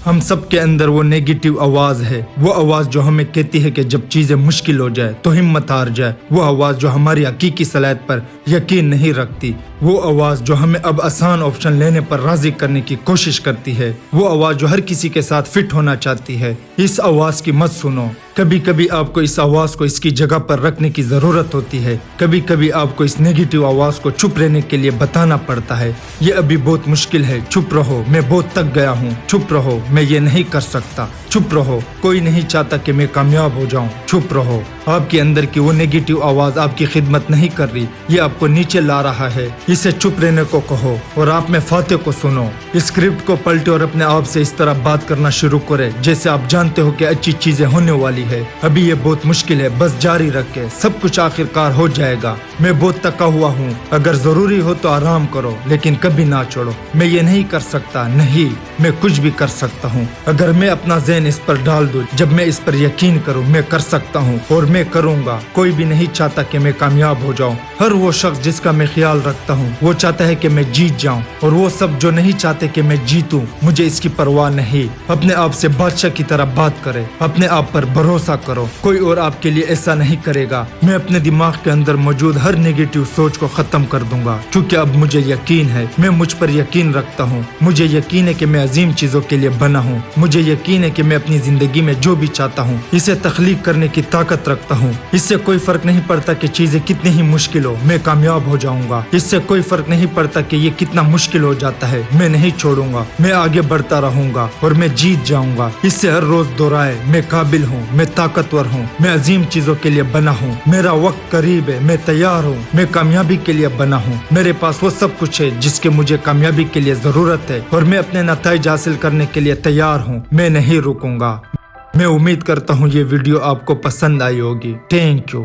ہم سب کے اندر وہ نیگیٹو آواز ہے، وہ آواز جو ہمیں کہتی ہے کہ جب چیزیں مشکل ہو جائے تو ہمت ہار جائے، وہ آواز جو ہماری حقیقی صلاحیت پر یقین نہیں رکھتی، وہ آواز جو ہمیں اب آسان آپشن لینے پر راضی کرنے کی کوشش کرتی ہے، وہ آواز جو ہر کسی کے ساتھ فٹ ہونا چاہتی ہے۔ اس آواز کی مت سنو۔ کبھی کبھی آپ کو اس آواز کو اس کی جگہ پر رکھنے کی ضرورت ہوتی ہے، کبھی کبھی آپ کو اس نیگیٹو آواز کو چپ رہنے کے لیے بتانا پڑتا ہے، یہ ابھی بہت مشکل ہے، چپ رہو، میں بہت تک گیا ہوں، چپ رہو، میں یہ نہیں کر سکتا، چپ رہو، کوئی نہیں چاہتا کہ میں کامیاب ہو جاؤں، چپ رہو۔ آپ کے اندر کی وہ نیگیٹو آواز آپ کی خدمت نہیں کر رہی، یہ آپ کو نیچے لا رہا ہے، اسے چپ رہنے کو کہو اور آپ میں فاتح کو سنو۔ اسکرپٹ کو پلٹے اور اپنے آپ سے اس طرح بات کرنا شروع کرے جیسے آپ جانتے ہو کہ اچھی چیزیں ہونے والی ہے، ابھی یہ بہت مشکل ہے، بس جاری رکھے، سب کچھ آخر کار ہو جائے گا، میں بہت تکا ہوا ہوں، اگر ضروری ہو تو آرام کرو لیکن کبھی نہ چھوڑو، میں یہ نہیں کر سکتا، نہیں، میں کچھ بھی کر سکتا ہوں، اگر میں اپنا ذہن اس پر ڈال دوں، جب میں اس پر یقین کروں، میں کر سکتا ہوں اور میں کروں گا۔ کوئی بھی نہیں چاہتا کہ میں کامیاب ہو جاؤں، ہر وہ شخص جس کا میں خیال رکھتا ہوں وہ چاہتا ہے کہ میں جیت جاؤں، اور وہ سب جو نہیں چاہتے کہ میں جیتوں، مجھے اس کی پرواہ نہیں۔ اپنے آپ سے بادشاہ کی طرح بات کرے، اپنے آپ پر بھروسہ کرو، کوئی اور آپ کے لیے ایسا نہیں کرے گا۔ میں اپنے دماغ کے اندر موجود ہر نیگیٹو سوچ کو ختم کر دوں گا، کیونکہ اب مجھے یقین ہے، میں مجھ پر یقین رکھتا ہوں، مجھے یقین ہے کہ میں عظیم چیزوں کے لیے بنا ہوں، مجھے یقین ہے کہ میں اپنی زندگی میں جو بھی چاہتا ہوں اسے تخلیق کرنے کی طاقت رکھتا ہوں۔ اس سے کوئی فرق نہیں پڑتا کہ چیزیں کتنی ہی مشکل ہو، میں کامیاب ہو جاؤں گا۔ اس سے کوئی فرق نہیں پڑتا کہ یہ کتنا مشکل ہو جاتا ہے، میں نہیں چھوڑوں گا، میں آگے بڑھتا رہوں گا اور میں جیت جاؤں گا۔ اس سے ہر روز دہرائے، میں قابل ہوں، میں طاقتور ہوں، میں عظیم چیزوں کے لیے بنا ہوں، میرا وقت قریب ہے، میں تیار ہوں، میں کامیابی کے لیے بنا ہوں، میرے پاس وہ سب کچھ ہے جس کے مجھے کامیابی کے لیے ضرورت ہے، اور میں اپنے نتائج حاصل کرنے کے لیے تیار ہوں، میں نہیں رکوں گا۔ میں امید کرتا ہوں یہ ویڈیو آپ کو پسند آئی ہوگی۔ Thank you.